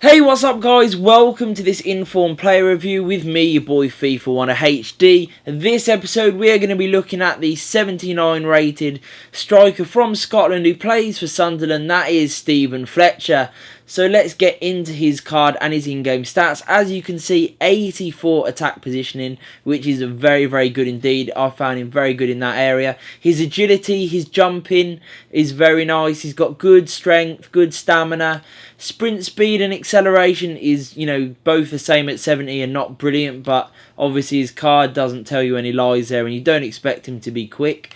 Hey, what's up guys? Welcome to this Informed Player Review with me, your boy FIFA 1 HD. In this episode we are going to be looking at the 79 rated striker from Scotland who plays for Sunderland, that is Steven Fletcher. So let's get into his card and his in-game stats. As you can see, 84 attack positioning, which is very good indeed. I found him very good in that area. His agility, his jumping is very nice. He's got good strength, good stamina. Sprint speed and acceleration is, both the same at 70 and not brilliant, but obviously his card doesn't tell you any lies there and you don't expect him to be quick.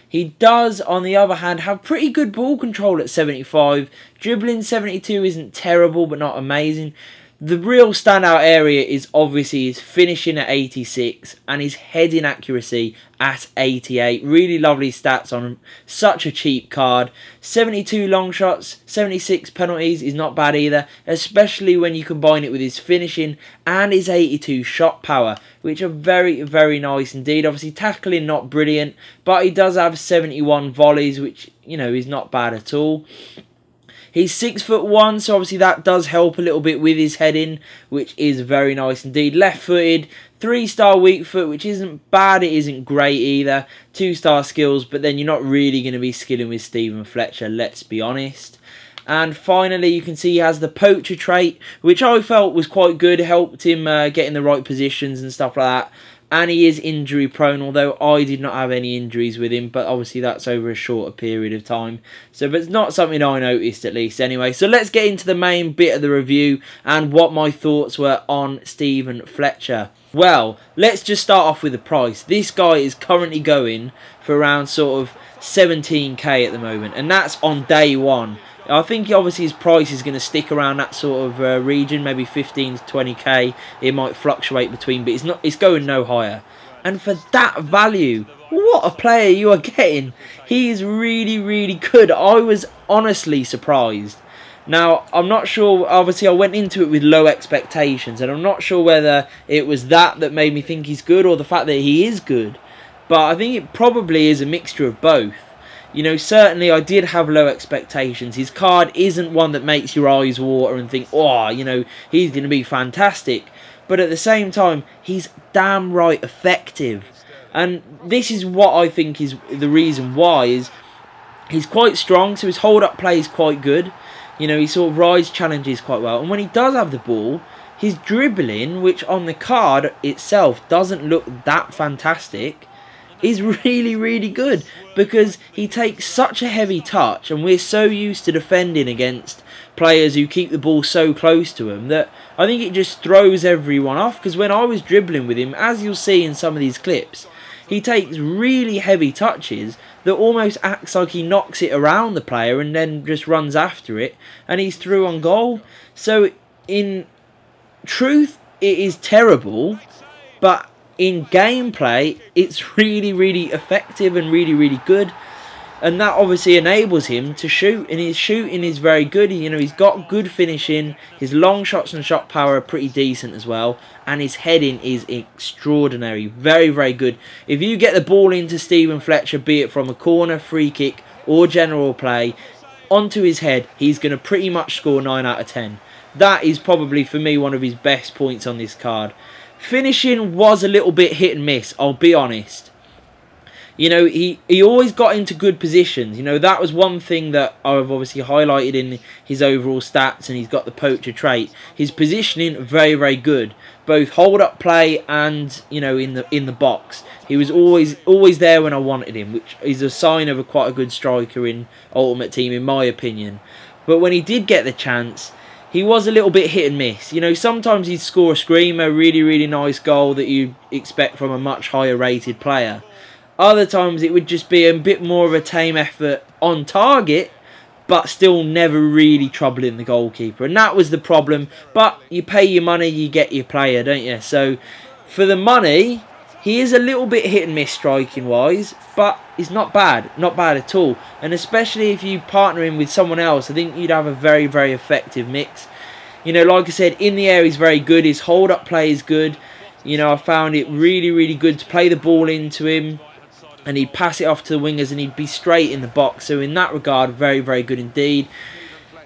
He does, on the other hand, have pretty good ball control at 75. Dribbling 72 isn't terrible, but not amazing. The real standout area is obviously his finishing at 86 and his heading accuracy at 88. Really lovely stats on such a cheap card. 72 long shots, 76 penalties is not bad either, especially when you combine it with his finishing and his 82 shot power, which are very nice indeed. Obviously tackling not brilliant, but he does have 71 volleys, which is not bad at all. He's 6'1", so obviously that does help a little bit with his heading, which is very nice indeed. Left-footed, 3-star weak foot, which isn't bad, it isn't great either. 2-star skills, but then you're not really going to be skilling with Steven Fletcher, let's be honest. And finally, you can see he has the poacher trait, which I felt was quite good, helped him get in the right positions and stuff like that. And he is injury prone, although I did not have any injuries with him, but obviously that's over a shorter period of time. But it's not something I noticed at least anyway. So let's get into the main bit of the review and what my thoughts were on Steven Fletcher. Well, let's just start off with the price. This guy is currently going for around sort of 17k at the moment, and that's on day one. I think obviously his price is going to stick around that sort of region, maybe 15 to 20k. It might fluctuate between, but it's going no higher. And for that value, what a player you are getting. He is really good. I was honestly surprised. Now, I'm not sure, obviously I went into it with low expectations, and I'm not sure whether it was that made me think he's good or the fact that he is good. But I think it probably is a mixture of both. Certainly I did have low expectations. His card isn't one that makes your eyes water and think, oh, he's going to be fantastic. But at the same time, he's damn right effective. And this is what I think is the reason why, is he's quite strong, so his hold-up play is quite good. He sort of rides challenges quite well. And when he does have the ball, his dribbling, which on the card itself doesn't look that fantastic, is really good, because he takes such a heavy touch, and we're so used to defending against players who keep the ball so close to him that I think it just throws everyone off. Because when I was dribbling with him, as you'll see in some of these clips, he takes really heavy touches that almost acts like he knocks it around the player and then just runs after it and he's through on goal. So in truth it is terrible, but in gameplay it's really effective and really good, and that obviously enables him to shoot, and his shooting is very good. He's got good finishing, his long shots and shot power are pretty decent as well, and his heading is extraordinary, very good. If you get the ball into Steven Fletcher, be it from a corner, free kick or general play, onto his head, he's going to pretty much score 9 out of 10. That is probably for me one of his best points on this card. Finishing was a little bit hit and miss, I'll be honest. He always got into good positions. That was one thing that I've obviously highlighted in his overall stats, and he's got the poacher trait. His positioning, very good. Both hold-up play and, in the box. He was always there when I wanted him, which is a sign of quite a good striker in Ultimate Team, in my opinion. But when he did get the chance, he was a little bit hit and miss. Sometimes he'd score a screamer, really nice goal that you expect from a much higher rated player. Other times it would just be a bit more of a tame effort on target, but still never really troubling the goalkeeper. And that was the problem. But you pay your money, you get your player, don't you? So for the money, he is a little bit hit and miss striking wise, but he's not bad at all. And especially if you partner him with someone else, I think you'd have a very effective mix. Like I said, in the air he's very good. His hold-up play is good. I found it really good to play the ball into him, and he'd pass it off to the wingers and he'd be straight in the box. So in that regard, very good indeed.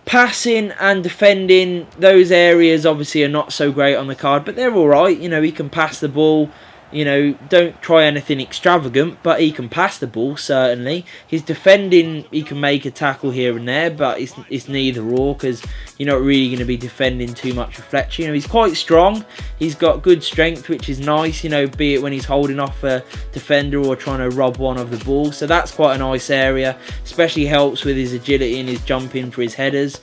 Passing and defending, those areas obviously are not so great on the card, but they're alright. You know, he can pass the ball. You know, don't try anything extravagant, but he can pass the ball, certainly. His defending, he can make a tackle here and there, but it's neither or, because you're not really going to be defending too much with Fletcher. You know, he's quite strong. He's got good strength, which is nice, you know, be it when he's holding off a defender or trying to rob one of the ball. So that's quite a nice area, especially helps with his agility and his jumping for his headers.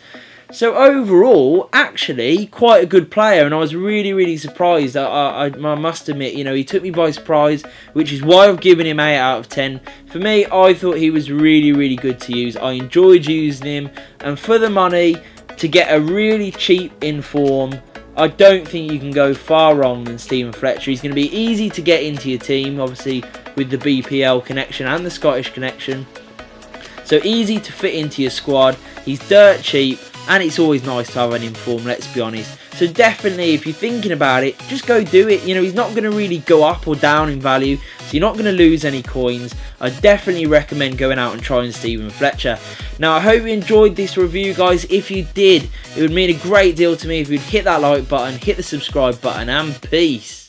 So overall, actually, quite a good player, and I was really surprised. I must admit, you know, he took me by surprise, which is why I've given him 8 out of 10. For me, I thought he was really good to use. I enjoyed using him, and for the money, to get a really cheap inform, I don't think you can go far wrong than Steven Fletcher. He's going to be easy to get into your team, obviously, with the BPL connection and the Scottish connection. So easy to fit into your squad. He's dirt cheap. And it's always nice to have an inform, let's be honest. So definitely, if you're thinking about it, just go do it. You know, he's not going to really go up or down in value, so you're not going to lose any coins. I definitely recommend going out and trying Steven Fletcher. Now, I hope you enjoyed this review, guys. If you did, it would mean a great deal to me if you'd hit that like button, hit the subscribe button, and peace.